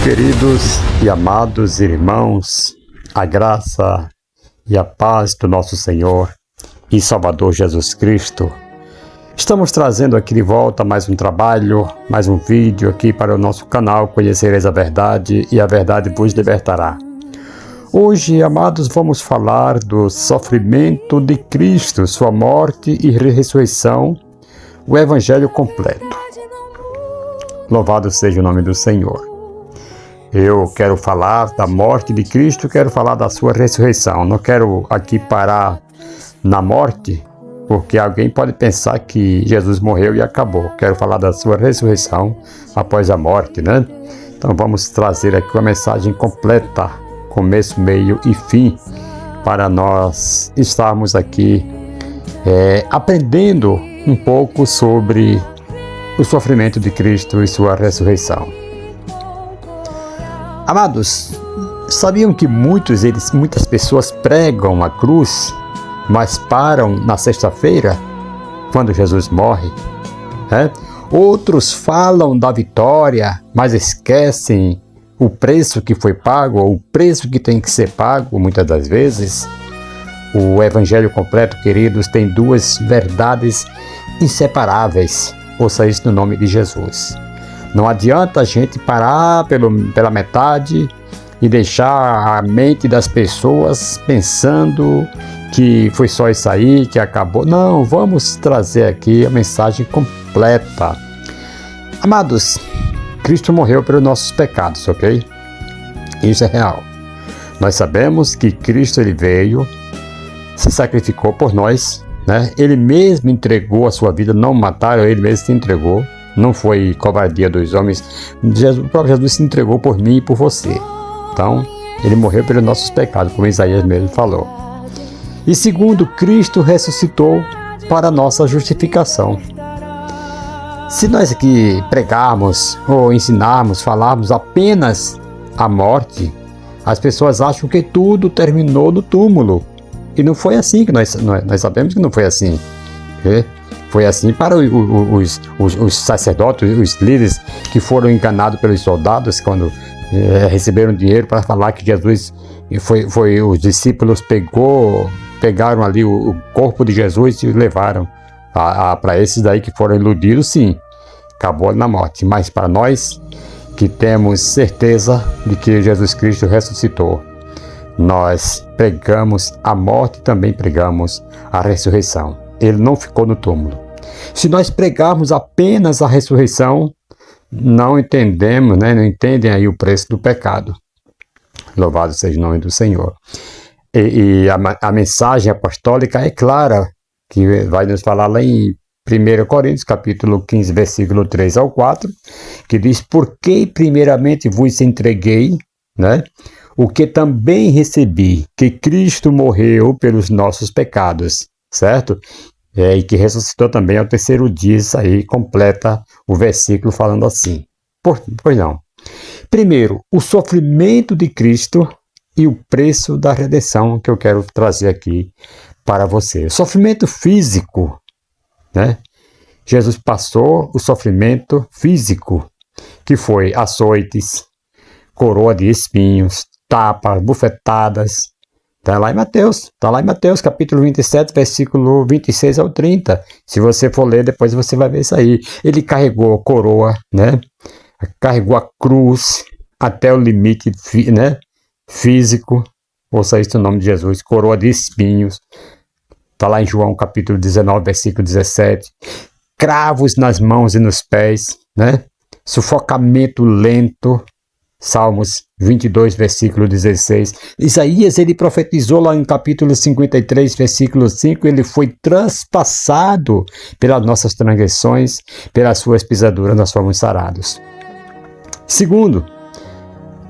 Queridos e amados irmãos, a graça e a paz do nosso Senhor e Salvador Jesus Cristo. Estamos trazendo aqui de volta mais um trabalho, mais um vídeo aqui para o nosso canal Conhecereis a Verdade e a Verdade vos libertará. Hoje, amados, vamos falar do sofrimento de Cristo, sua morte e ressurreição, o Evangelho completo. Louvado seja o nome do Senhor. Eu quero falar da morte de Cristo, quero falar da sua ressurreição. Não quero aqui parar na morte, porque alguém pode pensar que Jesus morreu e acabou. Quero falar da sua ressurreição após a morte, né? Então vamos trazer aqui uma mensagem completa, começo, meio e fim, para nós estarmos aqui aprendendo um pouco sobre o sofrimento de Cristo e sua ressurreição. Amados, sabiam que muitas pessoas pregam a cruz, mas param na sexta-feira, quando Jesus morre? Outros falam da vitória, mas esquecem o preço que foi pago, ou o preço que tem que ser pago, muitas das vezes. O Evangelho completo, queridos, tem duas verdades inseparáveis. Ouça isso no nome de Jesus. Não adianta a gente parar pela metade e deixar a mente das pessoas pensando que foi só isso aí, que acabou. Não, vamos trazer aqui a mensagem completa. Amados, Cristo morreu pelos nossos pecados, ok? Isso é real. Nós sabemos que Cristo ele veio, se sacrificou por nós, né? Ele mesmo entregou a sua vida, não mataram, ele mesmo se entregou. Não foi covardia dos homens. O próprio Jesus se entregou por mim e por você. Então, ele morreu pelos nossos pecados, como Isaías mesmo falou. E segundo, Cristo ressuscitou para a nossa justificação. Se nós aqui pregarmos ou ensinarmos, falarmos apenas a morte, as pessoas acham que tudo terminou no túmulo. E não foi assim, que nós sabemos que não foi assim. Foi assim para os sacerdotes, os líderes que foram enganados pelos soldados quando receberam dinheiro para falar que Jesus os discípulos pegaram ali o corpo de Jesus e levaram para esses daí que foram iludidos, sim, acabou na morte. Mas para nós que temos certeza de que Jesus Cristo ressuscitou, nós pregamos a morte e também pregamos a ressurreição. Ele não ficou no túmulo. Se nós pregarmos apenas a ressurreição, não entendemos, né? Não entendem aí o preço do pecado. Louvado seja o nome do Senhor. E a mensagem apostólica é clara, que vai nos falar lá em 1 Coríntios, capítulo 15, versículo 3 ao 4, que diz: porque primeiramente vos entreguei, né? O que também recebi, que Cristo morreu pelos nossos pecados, certo? E que ressuscitou também ao terceiro dia. Isso aí completa o versículo falando assim. Pois não. Primeiro, o sofrimento de Cristo e o preço da redenção que eu quero trazer aqui para você. O sofrimento físico, né? Jesus passou o sofrimento físico, que foi açoites, coroa de espinhos, tapas, bufetadas. Está lá em Mateus, capítulo 27, versículo 26 ao 30. Se você for ler, depois você vai ver isso aí. Ele carregou a coroa, né? Carregou a cruz até o limite, né? Físico. Ouça isso no nome de Jesus. Coroa de espinhos. Está lá em João, capítulo 19, versículo 17. Cravos nas mãos e nos pés, né? Sufocamento lento. Salmos 22, versículo 16. Isaías, ele profetizou lá em capítulo 53, versículo 5, ele foi transpassado pelas nossas transgressões, pelas suas pisaduras nós fomos sarados. Segundo,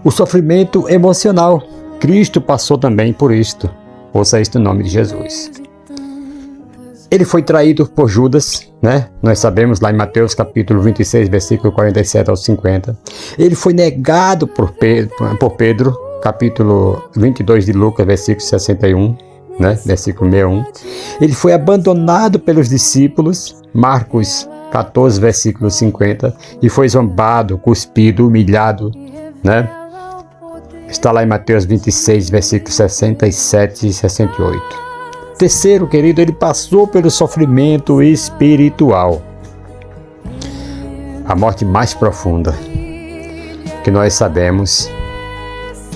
o sofrimento emocional. Cristo passou também por isto. Ouça isto no nome de Jesus. Ele foi traído por Judas, né? Nós sabemos lá em Mateus capítulo 26, versículo 47 ao 50. Ele foi negado por Pedro, capítulo 22 de Lucas, versículo 61, né? Versículo 61. Ele foi abandonado pelos discípulos, Marcos 14, versículo 50, e foi zombado, cuspido, humilhado, né? Está lá em Mateus 26, versículos 67 e 68. Terceiro, querido, ele passou pelo sofrimento espiritual. A morte mais profunda que nós sabemos,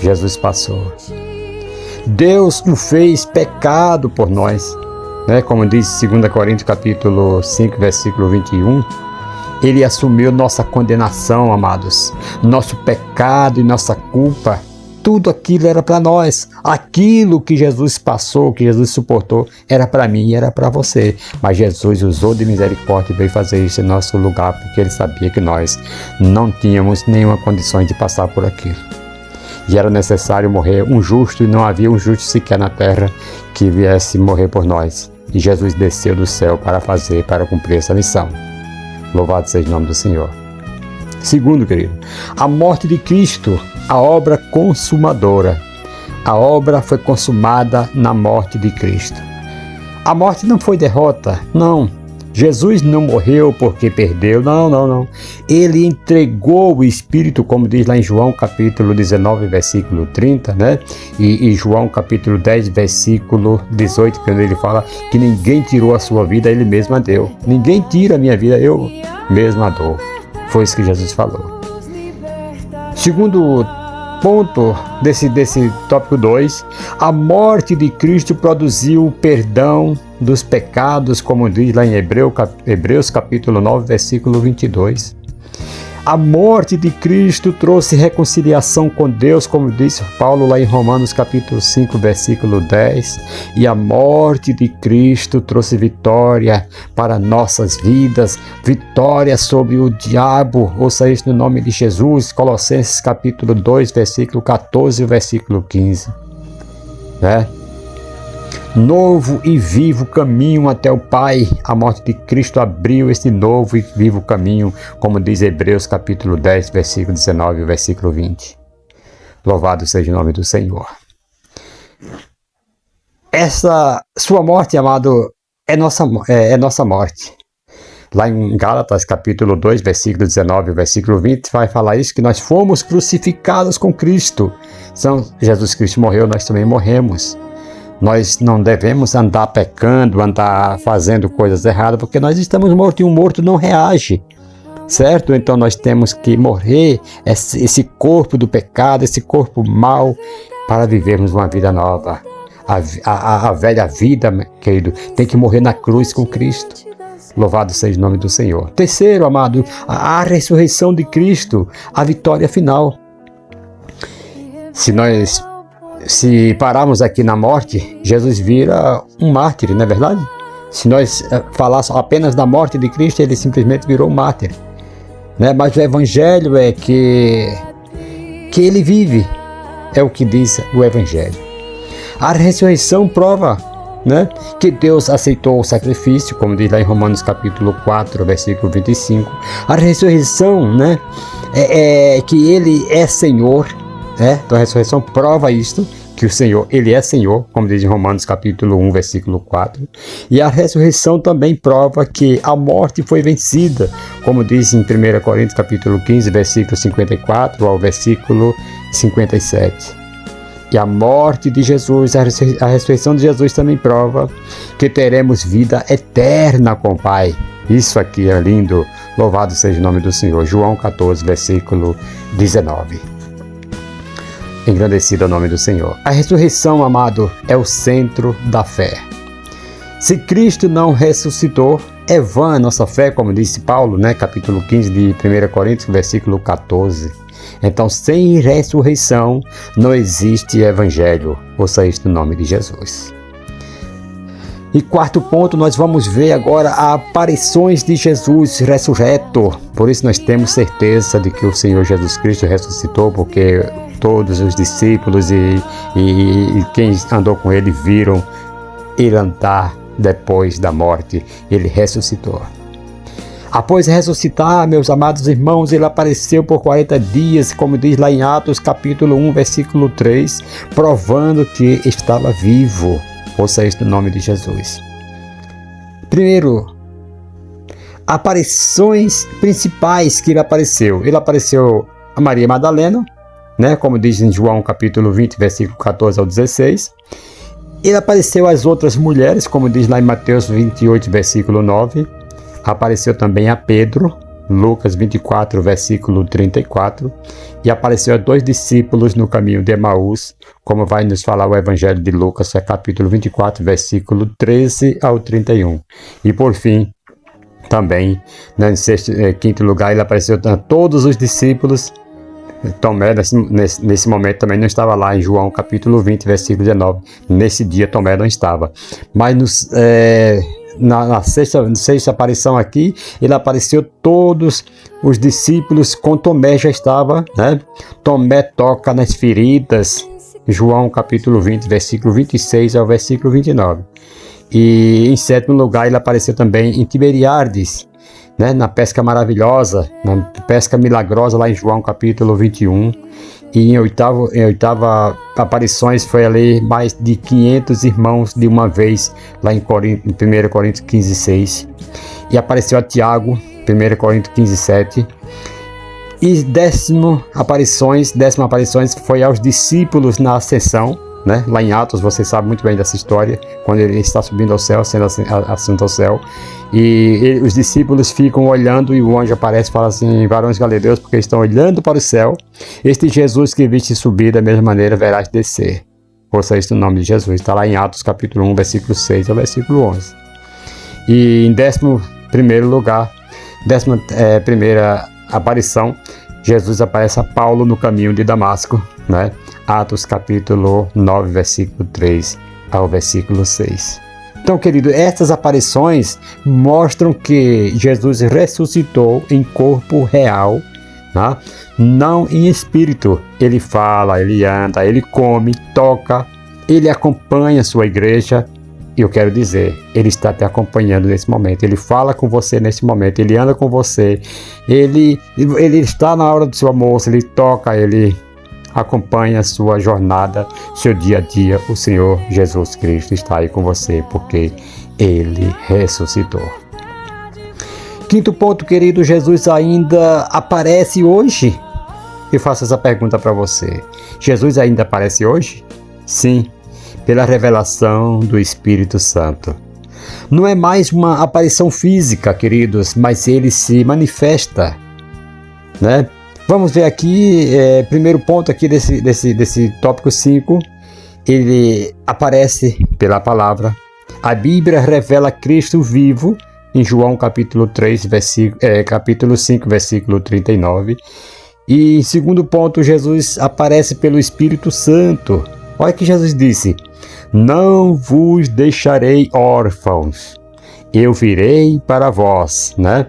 Jesus passou. Deus o fez pecado por nós, né? Como diz 2 Coríntios capítulo 5, versículo 21, ele assumiu nossa condenação, amados, nosso pecado e nossa culpa. Tudo aquilo era para nós. Aquilo que Jesus passou, que Jesus suportou, era para mim e era para você. Mas Jesus usou de misericórdia e veio fazer isso em nosso lugar, porque ele sabia que nós não tínhamos nenhuma condição de passar por aquilo. E era necessário morrer um justo, e não havia um justo sequer na terra que viesse morrer por nós. E Jesus desceu do céu para cumprir essa missão. Louvado seja o nome do Senhor. Segundo, querido, a morte de Cristo, a obra consumadora. A obra foi consumada na morte de Cristo. A morte não foi derrota, não. Jesus não morreu porque perdeu, não. Ele entregou o Espírito, como diz lá em João capítulo 19, versículo 30, né? E João capítulo 10, versículo 18, quando ele fala que ninguém tirou a sua vida, ele mesmo a deu. Ninguém tira a minha vida, eu mesmo a dou. Foi isso que Jesus falou. Segundo ponto desse tópico 2, a morte de Cristo produziu o perdão dos pecados, como diz lá em Hebreus capítulo 9, versículo 22. A morte de Cristo trouxe reconciliação com Deus, como disse Paulo lá em Romanos capítulo 5, versículo 10. E a morte de Cristo trouxe vitória para nossas vidas, vitória sobre o diabo, ouça isso no nome de Jesus, Colossenses capítulo 2, versículo 14 e versículo 15. Né? Novo e vivo caminho até o Pai. A morte de Cristo abriu este novo e vivo caminho, como diz Hebreus capítulo 10, versículo 19 e versículo 20. Louvado seja o nome do Senhor. Essa sua morte, amado, é nossa morte. Lá em Gálatas capítulo 2, versículo 19 e versículo 20, vai falar isso, que nós fomos crucificados com Cristo. Então, Jesus Cristo morreu, nós também morremos. Nós não devemos andar pecando, andar fazendo coisas erradas, porque nós estamos mortos e um morto não reage, certo? Então nós temos que morrer esse corpo do pecado, esse corpo mau, para vivermos uma vida nova. A velha vida, querido, tem que morrer na cruz com Cristo. Louvado seja o nome do Senhor. Terceiro, amado, a ressurreição de Cristo, a vitória final. Se pararmos aqui na morte, Jesus vira um mártir, não é verdade? Se nós falarmos apenas da morte de Cristo, ele simplesmente virou um mártir, né? Mas o Evangelho é que ele vive, é o que diz o Evangelho. A ressurreição prova, né, que Deus aceitou o sacrifício, como diz lá em Romanos capítulo 4, versículo 25. A ressurreição, né, é que ele é Senhor. Então a ressurreição prova isto, que o Senhor, ele é Senhor, como diz em Romanos capítulo 1, versículo 4. E a ressurreição também prova que a morte foi vencida, como diz em 1 Coríntios capítulo 15, versículo 54 ao versículo 57. E a morte de Jesus, a ressurreição de Jesus também prova que teremos vida eterna com o Pai. Isso aqui é lindo, louvado seja o nome do Senhor. João 14, versículo 19. Engrandecido é o nome do Senhor. A ressurreição, amado, é o centro da fé. Se Cristo não ressuscitou, é vã a nossa fé, como disse Paulo, né? Capítulo 15 de 1 Coríntios, versículo 14. Então, sem ressurreição, não existe evangelho. Ouça isto no nome de Jesus. E quarto ponto, nós vamos ver agora as aparições de Jesus ressurreto. Por isso nós temos certeza de que o Senhor Jesus Cristo ressuscitou, porque todos os discípulos e quem andou com ele viram ele andar depois da morte. Ele ressuscitou. Após ressuscitar, meus amados irmãos, ele apareceu por 40 dias, como diz lá em Atos capítulo 1, versículo 3, provando que estava vivo. Ouça isso no nome de Jesus. Primeiro, aparições principais que ele apareceu. Ele apareceu a Maria Madalena, né? Como diz em João capítulo 20, versículo 14 ao 16. Ele apareceu às outras mulheres, como diz lá em Mateus 28, versículo 9. Apareceu também a Pedro, Lucas 24, versículo 34. E apareceu a 2 discípulos no caminho de Emaús, como vai nos falar o Evangelho de Lucas, capítulo 24, versículo 13 ao 31. E por fim, também, em quinto lugar, ele apareceu a todos os discípulos. Tomé, nesse momento, também não estava lá em João, capítulo 20, versículo 19. Nesse dia, Tomé não estava. Mas na sexta aparição aqui, ele apareceu todos os discípulos, com Tomé já estava, né? Tomé toca nas feridas. João, capítulo 20, versículo 26 ao versículo 29. E em sétimo lugar, ele apareceu também em Tiberíades, né, na pesca maravilhosa, na pesca milagrosa lá em João capítulo 21. E em oitava aparições foi ali mais de 500 irmãos de uma vez, lá em 1 Coríntios 15, 6. E apareceu a Tiago, 1 Coríntios 15, 7. E décima aparições foi aos discípulos na ascensão, né? Lá em Atos, você sabe muito bem dessa história, quando ele está subindo ao céu, sendo assunto ao céu, e os discípulos ficam olhando, e o anjo aparece e fala assim: varões galileus, porque estão olhando para o céu, este Jesus que viste subir, da mesma maneira verás descer. Ouça isso no nome de Jesus. Está lá em Atos capítulo 1, versículo 6 ao versículo 11. E em 11º lugar, 11ª aparição, Jesus aparece a Paulo no caminho de Damasco, né? Atos capítulo 9, versículo 3 ao versículo 6. Então, querido, essas aparições mostram que Jesus ressuscitou em corpo real, né? Não em espírito. Ele fala, ele anda, ele come, toca, ele acompanha a sua igreja. Eu quero dizer, ele está te acompanhando nesse momento, ele fala com você nesse momento, ele anda com você, ele está na hora do seu almoço, ele toca, ele acompanha a sua jornada, seu dia a dia. O Senhor Jesus Cristo está aí com você, porque ele ressuscitou. Quinto ponto, querido, Jesus ainda aparece hoje? Eu faço essa pergunta para você. Jesus ainda aparece hoje? Sim, pela revelação do Espírito Santo. Não é mais uma aparição física, queridos, mas ele se manifesta, né? Vamos ver aqui, primeiro ponto aqui desse tópico 5, ele aparece pela palavra. A Bíblia revela Cristo vivo, em João capítulo 5, versículo 39. E em segundo ponto, Jesus aparece pelo Espírito Santo. Olha que Jesus disse: não vos deixarei órfãos, eu virei para vós, né?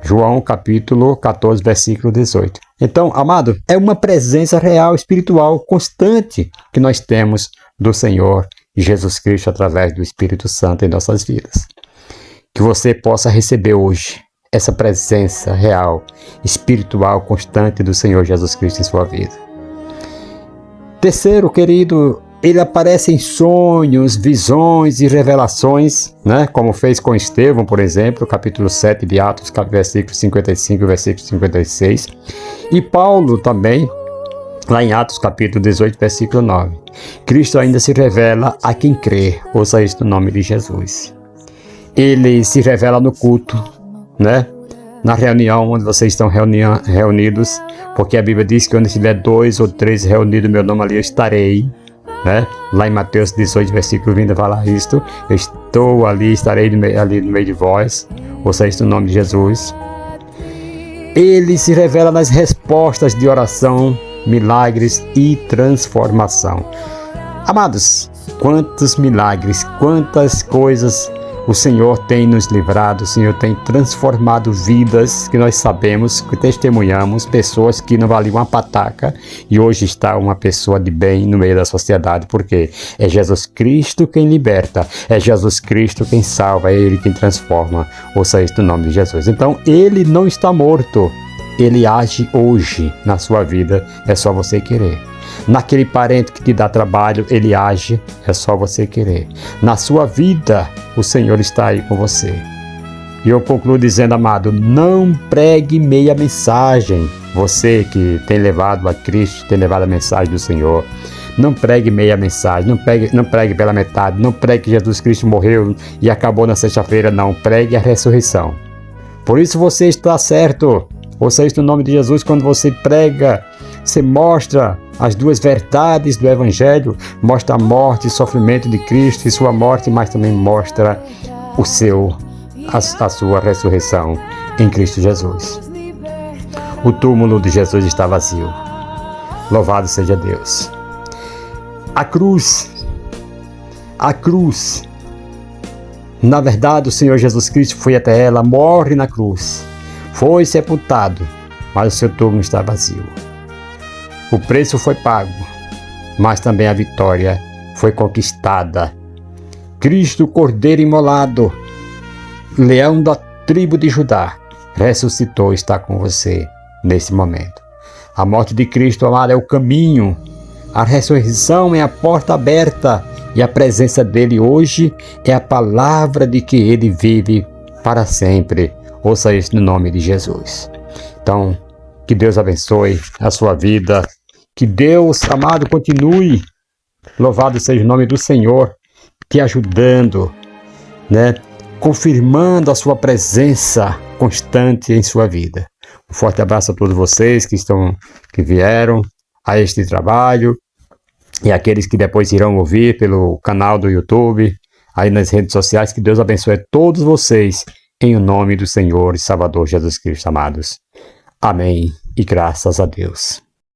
João capítulo 14, versículo 18. Então, amado, é uma presença real, espiritual, constante que nós temos do Senhor Jesus Cristo através do Espírito Santo em nossas vidas. Que você possa receber hoje essa presença real, espiritual, constante do Senhor Jesus Cristo em sua vida. Terceiro, querido, ele aparece em sonhos, visões e revelações, né? Como fez com Estevão, por exemplo, capítulo 7 de Atos, versículo 55 e versículo 56. E Paulo também, lá em Atos, capítulo 18, versículo 9. Cristo ainda se revela a quem crê. Ouça isso no nome de Jesus. Ele se revela no culto, né? Na reunião onde vocês estão reunidos, porque a Bíblia diz que onde estiver 2 ou 3 reunidos no meu nome, ali eu estarei, né? Lá em Mateus 18, versículo 20, fala isto: eu estou ali, estarei ali no meio de vós. Ouça isso no nome de Jesus. Ele se revela nas respostas de oração, milagres e transformação. Amados, quantos milagres, quantas coisas o Senhor tem nos livrado, o Senhor tem transformado vidas que nós sabemos, que testemunhamos, pessoas que não valiam uma pataca e hoje está uma pessoa de bem no meio da sociedade, porque é Jesus Cristo quem liberta, é Jesus Cristo quem salva, é Ele quem transforma. Ouça isso no nome de Jesus. Então, Ele não está morto, Ele age hoje na sua vida, é só você querer. Naquele parente que te dá trabalho, Ele age, é só você querer. Na sua vida, o Senhor está aí com você. E eu concluo dizendo, amado, não pregue meia mensagem. Você que tem levado a Cristo, tem levado a mensagem do Senhor, não pregue meia mensagem, não pregue pela metade, não pregue que Jesus Cristo morreu e acabou na sexta-feira, não, pregue a ressurreição. Por isso você está certo, ouça isso no nome de Jesus, quando você prega, você mostra as duas verdades do Evangelho, mostra a morte e sofrimento de Cristo e sua morte, mas também mostra a sua ressurreição em Cristo Jesus. O túmulo de Jesus está vazio. Louvado seja Deus. A cruz, na verdade o Senhor Jesus Cristo foi até ela, morre na cruz, foi sepultado, mas o seu túmulo está vazio. O preço foi pago, mas também a vitória foi conquistada. Cristo, Cordeiro imolado, leão da tribo de Judá, ressuscitou e está com você nesse momento. A morte de Cristo, amado, é o caminho. A ressurreição é a porta aberta e a presença dele hoje é a palavra de que ele vive para sempre. Ouça isso no nome de Jesus. Então, que Deus abençoe a sua vida. Que Deus, amado, continue, louvado seja o nome do Senhor, te ajudando, confirmando a sua presença constante em sua vida. Um forte abraço a todos vocês que vieram a este trabalho e aqueles que depois irão ouvir pelo canal do YouTube, aí nas redes sociais. Que Deus abençoe a todos vocês em o nome do Senhor e Salvador Jesus Cristo, amados. Amém e graças a Deus.